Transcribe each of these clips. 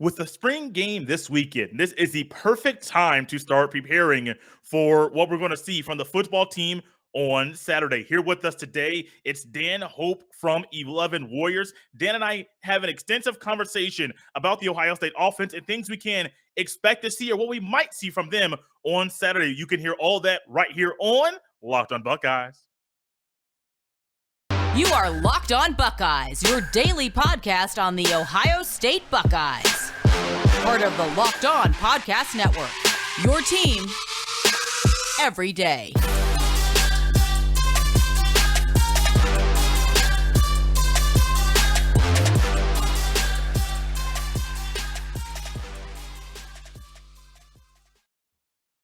With the spring game this weekend, this is the perfect time to start preparing for what we're going to see from the football team on Saturday. Here with us today, it's Dan Hope from 11 Warriors. Dan and I have an extensive conversation about the Ohio State offense and things we can expect to see or what we might see from them on Saturday. You can hear all that right here on Locked on Buckeyes. You are Locked on Buckeyes, your daily podcast on the Ohio State Buckeyes. Part of the Locked on Podcast Network, your team every day.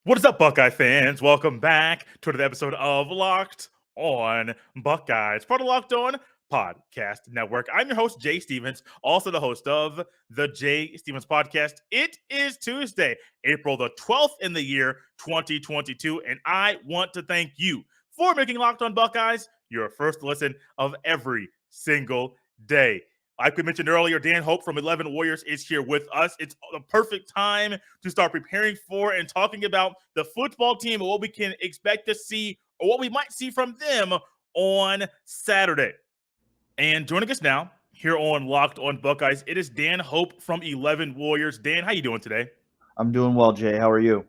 What is up, Buckeye fans? Welcome back to another episode of Locked on Buckeyes, part of Locked on Podcast Network. I'm your host, Jay Stevens, also the host of the Jay Stevens Podcast. It is Tuesday, April the 12th in the year 2022, and I want to thank you for making Locked on Buckeyes your first listen of every single day. Like we mentioned earlier, Dan Hope from 11 Warriors is here with us. It's the perfect time to start preparing for and talking about the football team and what we can expect to see or what we might see from them on Saturday. And joining us now here on Locked on Buckeyes, it is Dan Hope from 11 Warriors. Dan, how you doing today? I'm doing well, Jay. How are you?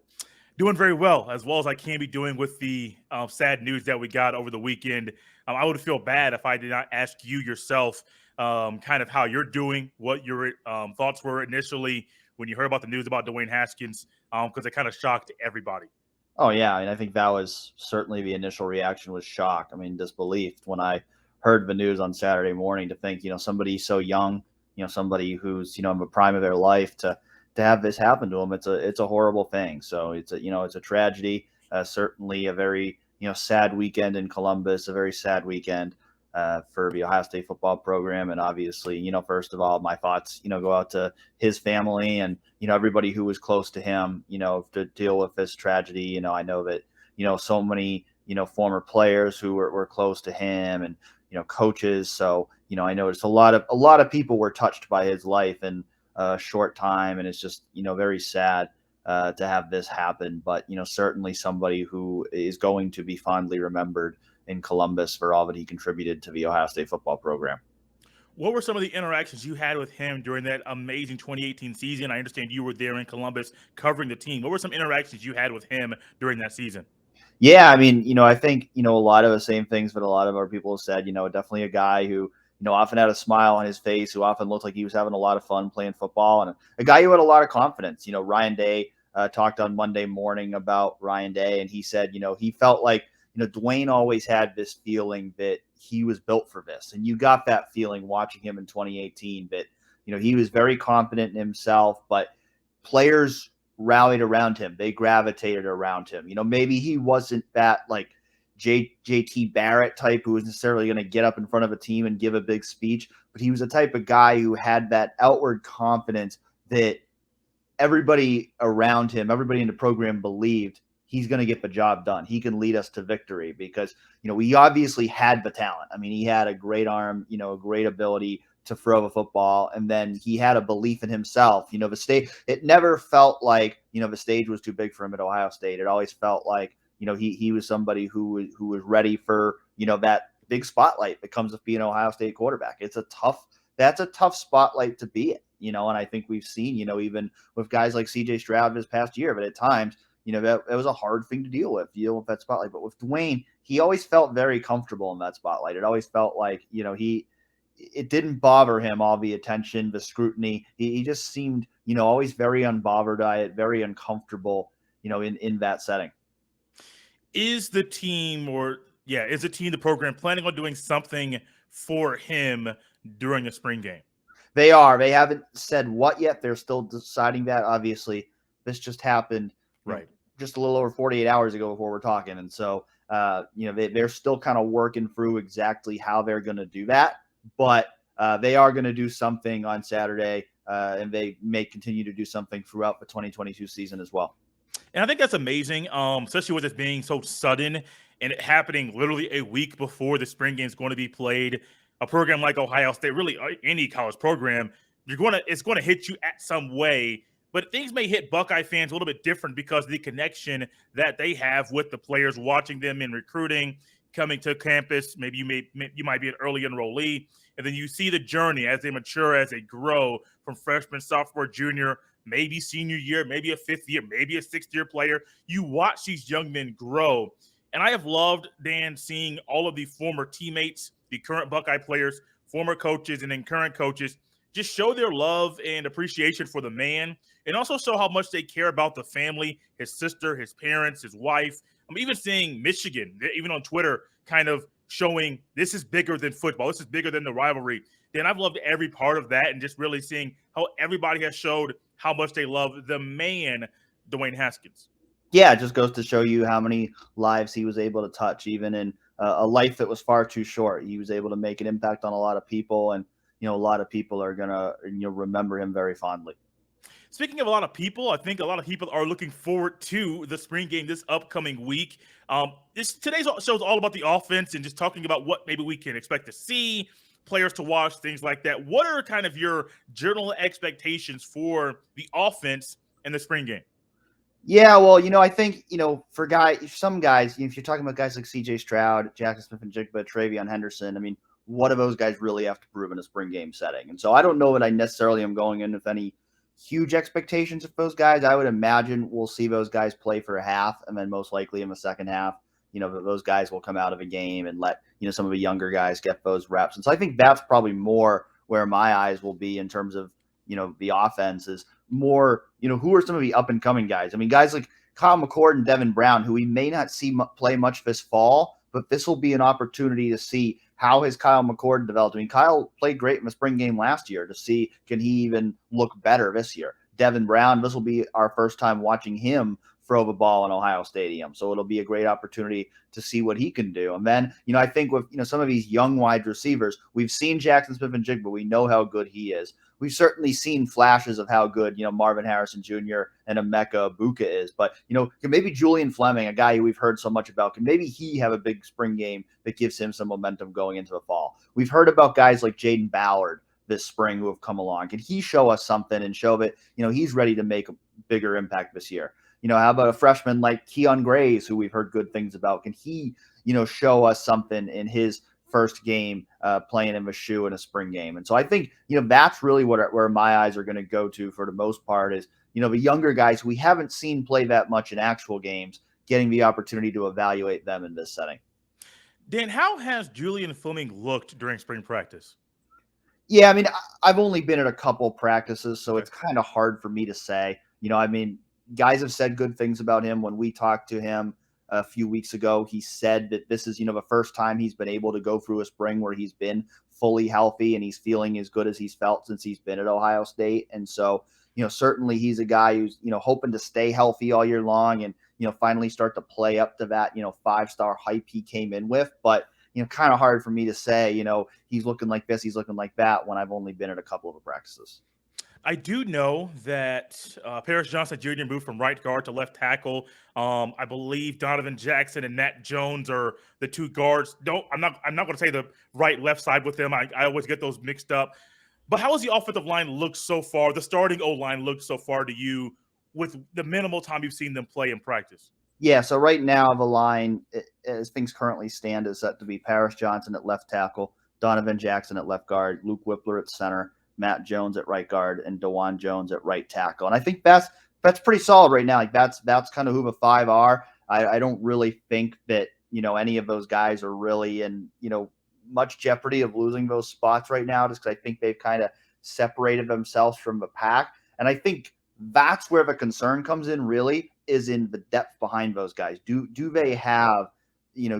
Doing very well, as I can be doing with the sad news that we got over the weekend. I would feel bad if I did not ask you yourself kind of how you're doing, what your thoughts were initially when you heard about the news about Dwayne Haskins, because it kind of shocked everybody. Oh, yeah. I mean, I think that was certainly the initial reaction was shock. I mean, disbelief when I heard the news on Saturday morning to think, somebody so young, somebody who's, in the prime of their life to have this happen to them. It's a horrible thing. So it's a tragedy, certainly a very, sad weekend in Columbus, a very sad weekend for the Ohio State football program. And obviously, first of all, my thoughts, go out to his family and, everybody who was close to him, to deal with this tragedy. I know that, so many, former players who were close to him and, coaches. So, I noticed a lot of people were touched by his life in a short time. And it's just, very sad to have this happen. But, certainly somebody who is going to be fondly remembered in Columbus for all that he contributed to the Ohio State football program. What were some of the interactions you had with him during that amazing 2018 season? I understand you were there in Columbus covering the team. What were some interactions you had with him during that season? Yeah, I mean, I think, a lot of the same things that a lot of our people have said, definitely a guy who, often had a smile on his face, who often looked like he was having a lot of fun playing football, and a guy who had a lot of confidence. Ryan Day talked on Monday morning about Ryan Day, and he said, he felt like, Dwayne always had this feeling that he was built for this. And you got that feeling watching him in 2018 that, he was very confident in himself, but players rallied around him. They gravitated around him. Maybe he wasn't that like JT Barrett type who was necessarily going to get up in front of a team and give a big speech, but he was the type of guy who had that outward confidence that everybody around him, everybody in the program believed he's going to get the job done. He can lead us to victory because, we obviously had the talent. I mean, he had a great arm, a great ability to throw a football. And then he had a belief in himself. The stage, it never felt like, the stage was too big for him at Ohio State. It always felt like, he was somebody who was ready for, that big spotlight that comes with being an Ohio State quarterback. That's a tough spotlight to be in, and I think we've seen, even with guys like CJ Stroud this past year, but at times, that was a hard thing to deal with that spotlight. But with Dwayne, he always felt very comfortable in that spotlight. It always felt like, it didn't bother him, all the attention, the scrutiny. He just seemed, always very unbothered by it, very uncomfortable, in that setting. Is the the program planning on doing something for him during the spring game? They are. They haven't said what yet. They're still deciding that. Obviously, this just happened. Right. Just a little over 48 hours ago before we're talking. And so, they're still kind of working through exactly how they're going to do that. But they are going to do something on Saturday, and they may continue to do something throughout the 2022 season as well. And I think that's amazing, especially with it being so sudden and it happening literally a week before the spring game is going to be played. A program like Ohio State, really any college program, it's going to hit you at some way. But things may hit Buckeye fans a little bit different because of the connection that they have with the players, watching them in recruiting, coming to campus. Maybe you might be an early enrollee, and then you see the journey as they mature, as they grow from freshman, sophomore, junior, maybe senior year, maybe a fifth year, maybe a sixth-year player. You watch these young men grow. And I have loved, Dan, seeing all of the former teammates, the current Buckeye players, former coaches, and then current coaches just show their love and appreciation for the man, and also show how much they care about the family, his sister, his parents, his wife. I'm even seeing Michigan, even on Twitter, kind of showing this is bigger than football. This is bigger than the rivalry. Dan, I've loved every part of that, and just really seeing how everybody has showed how much they love the man, Dwayne Haskins. Yeah, it just goes to show you how many lives he was able to touch, even in a life that was far too short. He was able to make an impact on a lot of people, and a lot of people are gonna remember him very fondly. Speaking of a lot of people, I think a lot of people are looking forward to the spring game this upcoming week. Today's show is all about the offense and just talking about what maybe we can expect to see, players to watch, things like that. What are kind of your general expectations for the offense in the spring game? Yeah, well, I think, for some guys, if you're talking about guys like CJ Stroud, Jaxon Smith-Njigba, TreVeyon Henderson, I mean, what do those guys really have to prove in a spring game setting? And so I don't know that I necessarily am going in with any huge expectations of those guys. I would imagine we'll see those guys play for a half, and then most likely in the second half, those guys will come out of a game and let, some of the younger guys get those reps. And so I think that's probably more where my eyes will be in terms of, the offense is more, who are some of the up and coming guys? I mean, guys like Kyle McCord and Devin Brown, who we may not see play much this fall, but this will be an opportunity to see how has Kyle McCord developed. I mean, Kyle played great in the spring game last year, to see can he even look better this year. Devin Brown, this will be our first time watching him throw the ball in Ohio Stadium. So it'll be a great opportunity to see what he can do. And then, I think with, some of these young wide receivers, we've seen Jaxon Smith-Njigba. We know how good he is. We've certainly seen flashes of how good, Marvin Harrison Jr. and Emeka Egbuka is. But, can maybe Julian Fleming, a guy who we've heard so much about, can maybe he have a big spring game that gives him some momentum going into the fall? We've heard about guys like Jaden Ballard this spring who have come along. Can he show us something and show that, he's ready to make a bigger impact this year? How about a freshman like Keon Grays, who we've heard good things about? Can he, show us something in his first game playing in the shoe in a spring game? And so I think, that's really where my eyes are going to go to for the most part is, the younger guys we haven't seen play that much in actual games, getting the opportunity to evaluate them in this setting. Dan, how has Julian Fleming looked during spring practice? Yeah, I mean, I've only been at a couple practices, so it's kind of hard for me to say. I mean, guys have said good things about him. When we talked to him a few weeks ago, he said that this is, the first time he's been able to go through a spring where he's been fully healthy and he's feeling as good as he's felt since he's been at Ohio State. And so, certainly he's a guy who's, hoping to stay healthy all year long and, finally start to play up to that, 5-star hype he came in with. But, kind of hard for me to say, he's looking like this, he's looking like that when I've only been at a couple of the practices. I do know that Paris Johnson Jr. moved from right guard to left tackle. I believe Donovan Jackson and Nat Jones are the two guards. I'm not going to say the right left side with them. I always get those mixed up. But how has the offensive line looked so far? The starting O-line looked so far to you with the minimal time you've seen them play in practice? Yeah, so right now the line, as things currently stand, is set to be Paris Johnson at left tackle, Donovan Jackson at left guard, Luke Whippler at center, Matt Jones at right guard, and DeJuan Jones at right tackle. And I think that's pretty solid right now. Like that's kind of who the five are. I don't really think that, any of those guys are really in, much jeopardy of losing those spots right now, just because I think they've kind of separated themselves from the pack. And I think that's where the concern comes in, really, is in the depth behind those guys. Do they have,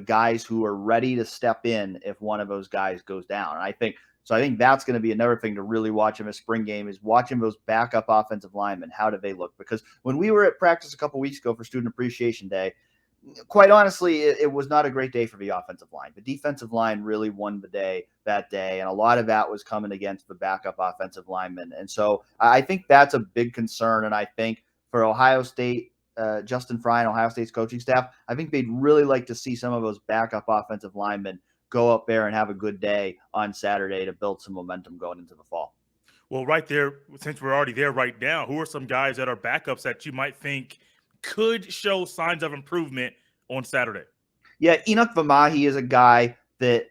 guys who are ready to step in if one of those guys goes down? And I think that's going to be another thing to really watch in the spring game, is watching those backup offensive linemen. How do they look? Because when we were at practice a couple weeks ago for Student Appreciation Day, quite honestly, it was not a great day for the offensive line. The defensive line really won the day that day, and a lot of that was coming against the backup offensive linemen. And so I think that's a big concern. And I think for Ohio State, Justin Fry and Ohio State's coaching staff, I think they'd really like to see some of those backup offensive linemen go up there and have a good day on Saturday to build some momentum going into the fall. Well, right there, since we're already there right now, who are some guys that are backups that you might think could show signs of improvement on Saturday? Yeah, Enoch Vamahi is a guy that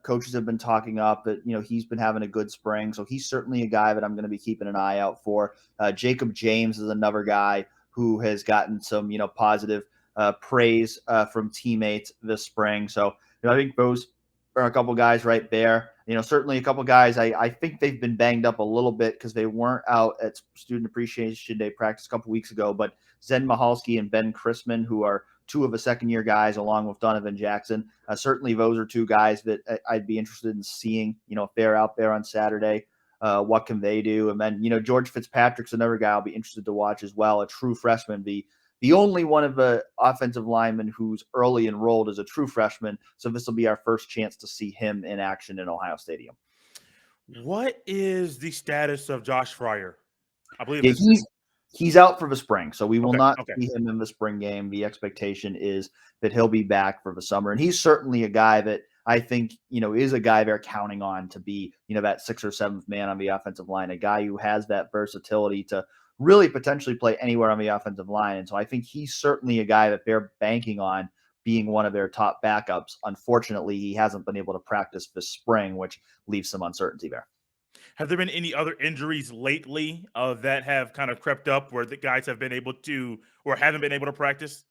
coaches have been talking up. That he's been having a good spring, so he's certainly a guy that I'm going to be keeping an eye out for. Jacob James is another guy who has gotten some positive praise from teammates this spring. So I think those are a couple guys right there. Certainly a couple guys. I think they've been banged up a little bit because they weren't out at Student Appreciation Day practice a couple weeks ago. But Zen Mahalski and Ben Chrisman, who are two of the second-year guys, along with Donovan Jackson. Certainly, those are two guys that I'd be interested in seeing. If they're out there on Saturday, what can they do? And then, George Fitzpatrick's another guy I'll be interested to watch as well. A true freshman, the only one of the offensive linemen who's early enrolled as a true freshman. So this will be our first chance to see him in action in Ohio Stadium. What is the status of Josh Fryer? I believe he's out for the spring, so we will not Okay. see him in the spring game. The expectation is that he'll be back for the summer, and he's certainly a guy that I think is a guy they're counting on to be that 6th or 7th man on the offensive line, a guy who has that versatility to really potentially play anywhere on the offensive line. And so I think he's certainly a guy that they're banking on being one of their top backups. Unfortunately, he hasn't been able to practice this spring, which leaves some uncertainty there. Have there been any other injuries lately that have kind of crept up where the guys have been able to or haven't been able to practice?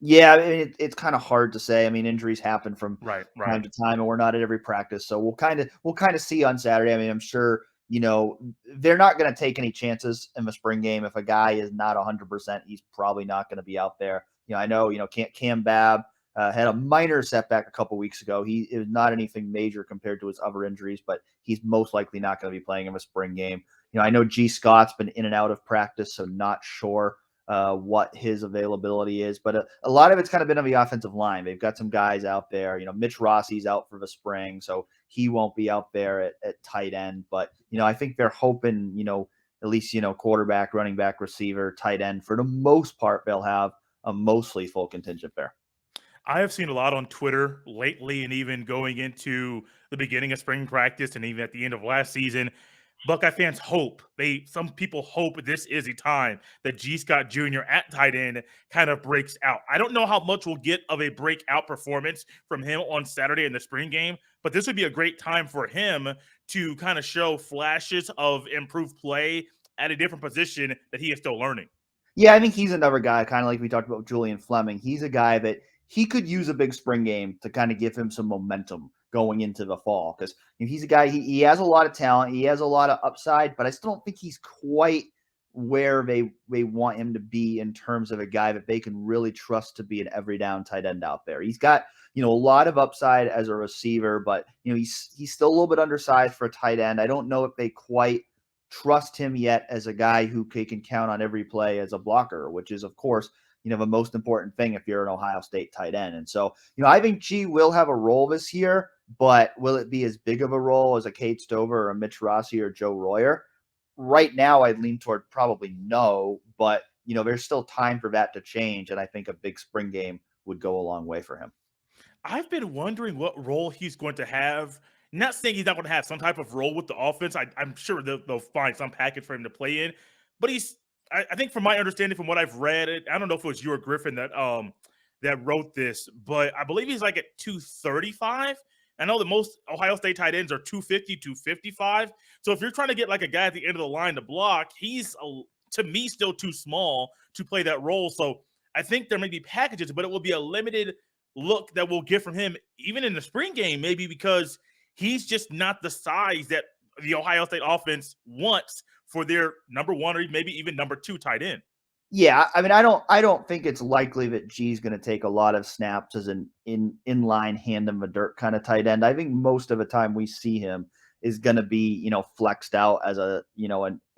Yeah, it's kind of hard to say. I mean, injuries happen from Right. time to time, and we're not at every practice, so we'll kind of see on Saturday. I mean, I'm sure they're not going to take any chances in the spring game. If a guy is not 100%, he's probably not going to be out there. I know Cam Babb had a minor setback a couple weeks ago. It was not anything major compared to his other injuries, but he's most likely not going to be playing in the spring game. I know G. Scott's been in and out of practice, so not sure what his availability is, but a lot of it's kind of been on the offensive line. They've got some guys out there. Mitch Rossi's out for the spring, so he won't be out there at tight end. But I think they're hoping at least quarterback, running back, receiver, tight end, for the most part they'll have a mostly full contingent there. I have seen a lot on Twitter lately, and even going into the beginning of spring practice and even at the end of last season, Buckeye fans hope, some people hope this is a time that G. Scott Jr. at tight end kind of breaks out. I don't know how much we'll get of a breakout performance from him on Saturday in the spring game, but this would be a great time for him to kind of show flashes of improved play at a different position that he is still learning. Yeah, I think he's another guy, kind of like we talked about with Julian Fleming. He's a guy that he could use a big spring game to kind of give him some momentum going into the fall, because he's a guy, he has a lot of talent, he has a lot of upside, but I still don't think he's quite where they want him to be in terms of a guy that they can really trust to be an every down tight end out there. He's got a lot of upside as a receiver, but he's still a little bit undersized for a tight end. I don't know if they quite trust him yet as a guy who can count on every play as a blocker, which is, of course, the most important thing if you're an Ohio State tight end. And so, I think G will have a role this year, but will it be as big of a role as a Cade Stover or a Mitch Rossi or Joe Royer? Right now, I'd lean toward probably no, but, there's still time for that to change. And I think a big spring game would go a long way for him. I've been wondering what role he's going to have. Not saying he's not going to have some type of role with the offense. I'm sure they'll find some package for him to play in. But I think from my understanding, from what I've read, I don't know if it was you or Griffin that wrote this, but I believe he's like at 235. I know that most Ohio State tight ends are 250, 255. So if you're trying to get like a guy at the end of the line to block, he's, to me, still too small to play that role. So I think there may be packages, but it will be a limited look that we'll get from him, even in the spring game, maybe because he's just not the size that the Ohio State offense wants for their number one or maybe even number two tight end. Yeah, I mean, I don't think it's likely that G's going to take a lot of snaps as an inline hand in the dirt kind of tight end. I think most of the time we see him is going to be, flexed out as a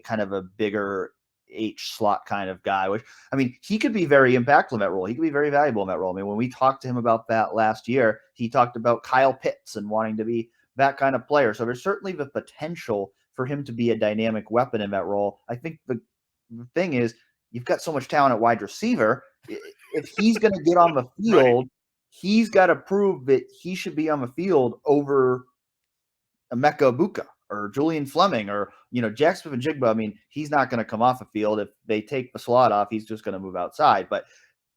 kind of a bigger H slot kind of guy, which, I mean, he could be very impactful in that role. He could be very valuable in that role. I mean, when we talked to him about that last year, he talked about Kyle Pitts and wanting to be that kind of player. So there's certainly the potential for him to be a dynamic weapon in that role. I think the thing is, you've got so much talent at wide receiver. If he's going to get on the field, he's got to prove that he should be on the field over Emeka Egbuka or Julian Fleming or, Jaxon Smith-Njigba. I mean, he's not going to come off the field. If they take the slot off, he's just going to move outside. But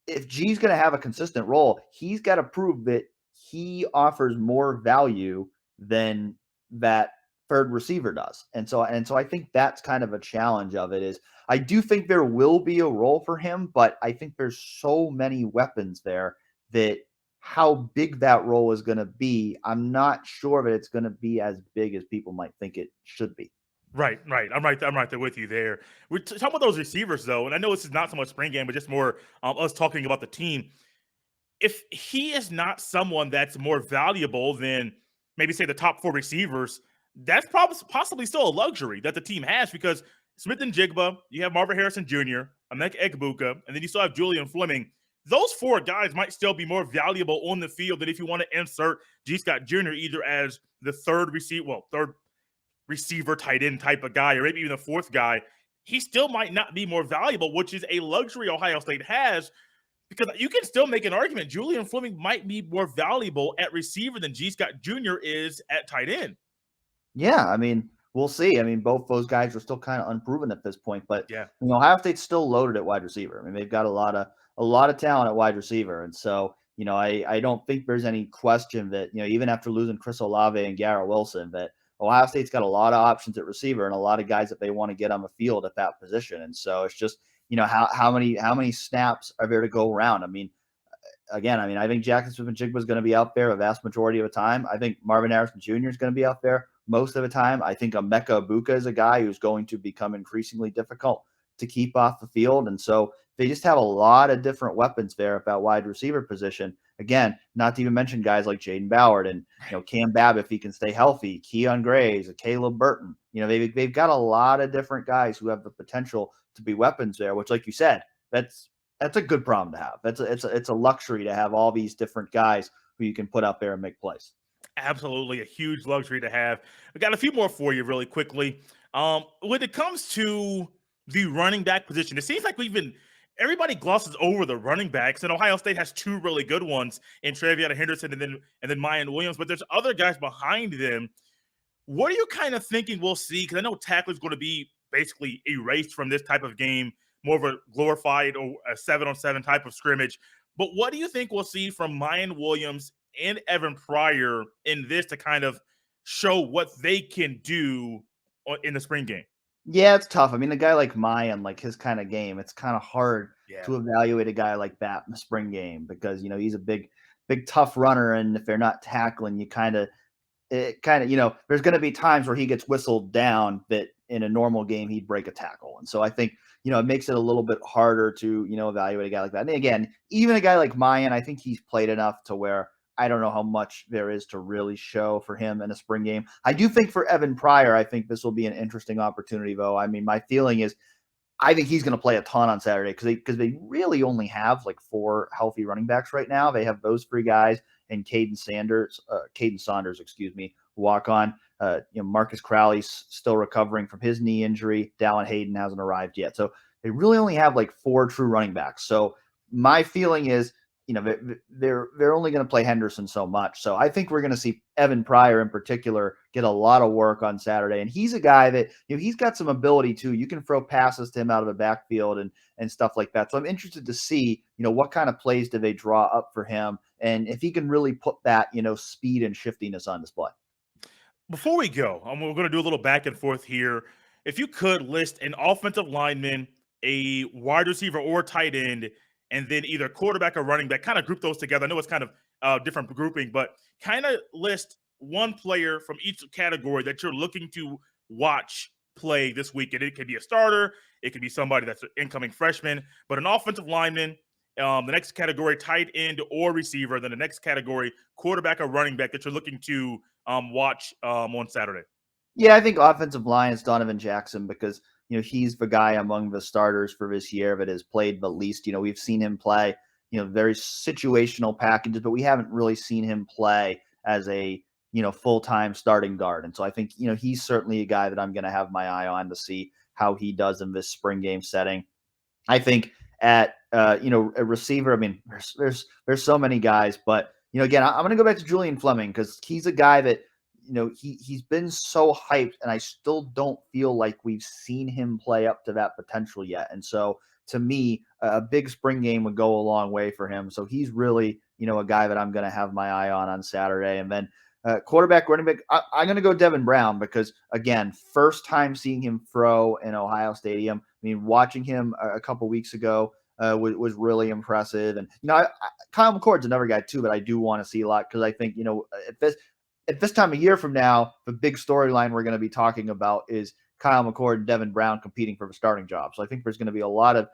if G's going to have a consistent role, he's got to prove that he offers more value than that third receiver does. And so I think that's kind of a challenge of it is I do think there will be a role for him, but I think there's so many weapons there that how big that role is going to be, I'm not sure that it's going to be as big as people might think it should be. Right. I'm right there with you there. We're talking about those receivers, though, and I know this is not so much spring game, but just more us talking about the team. If he is not someone that's more valuable than maybe, say, the top 4 receivers, that's possibly still a luxury that the team has because Smith-Njigba, you have Marvin Harrison Jr., Emeka Egbuka, and then you still have Julian Fleming. Those 4 guys might still be more valuable on the field than if you want to insert G. Scott Jr. either as the third receiver, tight end type of guy, or maybe even the 4th guy. He still might not be more valuable, which is a luxury Ohio State has because you can still make an argument Julian Fleming might be more valuable at receiver than G. Scott Jr. is at tight end. Yeah, I mean, we'll see. I mean, both those guys are still kind of unproven at this point, but yeah, Ohio State's still loaded at wide receiver. I mean, they've got a lot of talent at wide receiver, and so I don't think there's any question that even after losing Chris Olave and Garrett Wilson, that Ohio State's got a lot of options at receiver and a lot of guys that they want to get on the field at that position, and so it's just how many snaps are there to go around? I mean, again, I think Jaxon Smith-Njigba is going to be out there a vast majority of the time. I think Marvin Harrison Jr. is going to be out there most of the time. I think Emeka Egbuka is a guy who's going to become increasingly difficult to keep off the field. And so they just have a lot of different weapons there at that wide receiver position. Again, not to even mention guys like Jaden Ballard and Cam Babb if he can stay healthy, Keon Grays, Caleb Burton. They've got a lot of different guys who have the potential to be weapons there, which, like you said, that's a good problem to have. It's a luxury to have all these different guys who you can put out there and make plays. Absolutely a huge luxury to have. I got a few more for you really quickly. When it comes to the running back position, it seems like everybody glosses over the running backs, and Ohio State has 2 really good ones in TreVeyon Henderson and then Mayan Williams, but there's other guys behind them. What are you kind of thinking we'll see? Because I know tackle is going to be basically erased from this type of game, more of a glorified or a 7-on-7 type of scrimmage. But what do you think we'll see from Mayan Williams and Evan Pryor in this to kind of show what they can do in the spring game? Yeah, it's tough. I mean, a guy like Mayan, like his kind of game, it's kind of hard to evaluate a guy like that in the spring game because, he's a big, tough runner. And if they're not tackling, there's going to be times where he gets whistled down that in a normal game, he'd break a tackle. And so I think, it makes it a little bit harder to, evaluate a guy like that. And again, even a guy like Mayan, I think he's played enough to where I don't know how much there is to really show for him in a spring game. I do think for Evan Pryor, I think this will be an interesting opportunity, though. I mean, my feeling is I think he's going to play a ton on Saturday because they really only have like 4 healthy running backs right now. They have those 3 guys and Caden Saunders, walk on. Marcus Crowley's still recovering from his knee injury. Dallin Hayden hasn't arrived yet. So they really only have like 4 true running backs. So my feeling is, they're only going to play Henderson so much. So I think we're going to see Evan Pryor in particular get a lot of work on Saturday. And he's a guy that, he's got some ability too. You can throw passes to him out of the backfield and stuff like that. So I'm interested to see, what kind of plays do they draw up for him and if he can really put that, speed and shiftiness on display. Before we go, we're going to do a little back and forth here. If you could list an offensive lineman, a wide receiver or tight end, and then either quarterback or running back, kind of group those together. I know it's kind of different grouping, but kind of list one player from each category that you're looking to watch play this week. And it could be a starter. It could be somebody that's an incoming freshman, but an offensive lineman, the next category, tight end or receiver, then the next category, quarterback or running back that you're looking to watch on Saturday. Yeah, I think offensive line is Donovan Jackson because he's the guy among the starters for this year that has played the least. We've seen him play, very situational packages, but we haven't really seen him play as a, full-time starting guard. And so I think, he's certainly a guy that I'm going to have my eye on to see how he does in this spring game setting. I think at, a receiver, I mean, there's so many guys, but, again, I'm going to go back to Julian Fleming because he's a guy that he's been so hyped, and I still don't feel like we've seen him play up to that potential yet. And so to me, a big spring game would go a long way for him. So he's really, a guy that I'm going to have my eye on Saturday. And then quarterback, running back, I'm going to go Devin Brown because, again, first time seeing him throw in Ohio Stadium. I mean, watching him a couple weeks ago was really impressive. And, Kyle McCord's another guy, too, that I do want to see a lot because I think, at this time of year from now, the big storyline we're going to be talking about is Kyle McCord and Devin Brown competing for the starting job. So I think there's going to be a lot of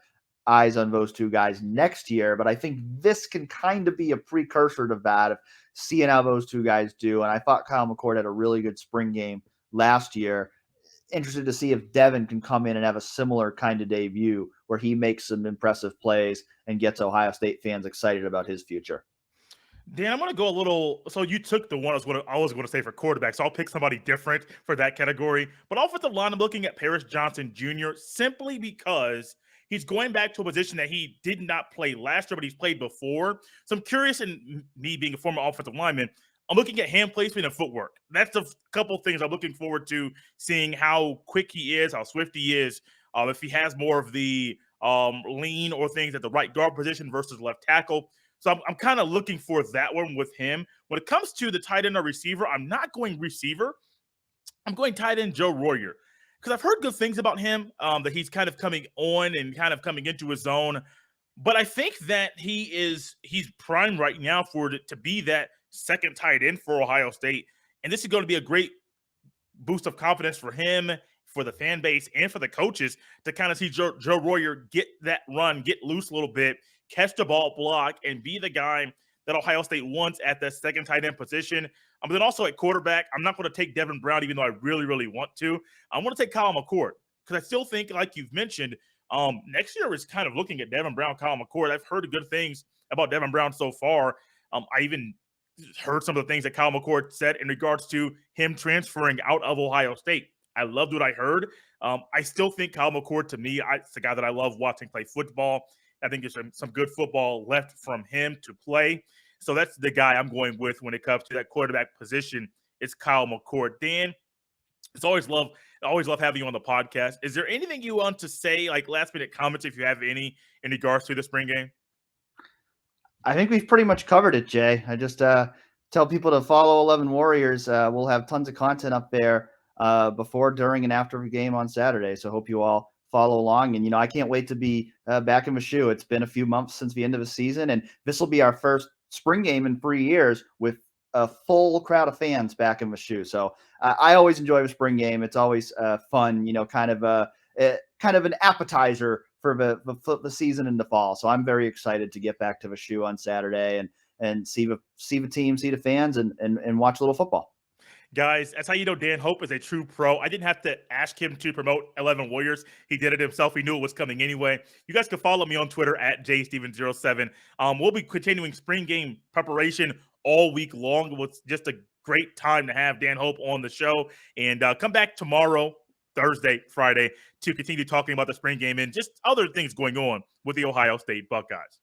eyes on those two guys next year, but I think this can kind of be a precursor to that of seeing how those two guys do. And I thought Kyle McCord had a really good spring game last year. Interested to see if Devin can come in and have a similar kind of debut where he makes some impressive plays and gets Ohio State fans excited about his future. Dan, I'm going to go a little. So you took the one I was going to say for quarterback, so I'll pick somebody different for that category. But offensive line, I'm looking at Paris Johnson Jr. simply because he's going back to a position that he did not play last year, but he's played before. So I'm curious, in me being a former offensive lineman, I'm looking at hand placement and footwork. That's a couple things I'm looking forward to seeing how quick he is, how swift he is, if he has more of the lean or things at the right guard position versus left tackle. So I'm kind of looking for that one with him. When it comes to the tight end or receiver, I'm not going receiver. I'm going tight end Joe Royer because I've heard good things about him, that he's kind of coming on and kind of coming into his own. But I think that he's primed right now to be that second tight end for Ohio State. And this is going to be a great boost of confidence for him, for the fan base, and for the coaches to kind of see Joe Royer get that run, get loose a little bit, catch the ball, block, and be the guy that Ohio State wants at the second tight end position. But then also at quarterback, I'm not going to take Devin Brown, even though I really, really want to. I want to take Kyle McCord because I still think, like you've mentioned, next year is kind of looking at Devin Brown, Kyle McCord. I've heard good things about Devin Brown so far. I even heard some of the things that Kyle McCord said in regards to him transferring out of Ohio State. I loved what I heard. I still think Kyle McCord, to me, it's the guy that I love watching play football. I think there's some good football left from him to play. So that's the guy I'm going with when it comes to that quarterback position. It's Kyle McCord. Dan, it's always love having you on the podcast. Is there anything you want to say, like last minute comments, if you have any, in regards to the spring game? I think we've pretty much covered it, Jay. I just tell people to follow 11 Warriors. We'll have tons of content up there before, during, and after the game on Saturday. So hope you all follow along. And, I can't wait to be back in the shoe. It's been a few months since the end of the season, and this will be our first spring game in 3 years with a full crowd of fans back in the shoe. So I always enjoy the spring game. It's always fun, kind of an appetizer for the season in the fall. So I'm very excited to get back to the shoe on Saturday and see the team, see the fans, and watch a little football. Guys, that's how you know Dan Hope is a true pro. I didn't have to ask him to promote 11 Warriors. He did it himself. He knew it was coming anyway. You guys can follow me on Twitter at jsteven07. We'll be continuing spring game preparation all week long. It was just a great time to have Dan Hope on the show. And come back tomorrow, Thursday, Friday, to continue talking about the spring game and just other things going on with the Ohio State Buckeyes.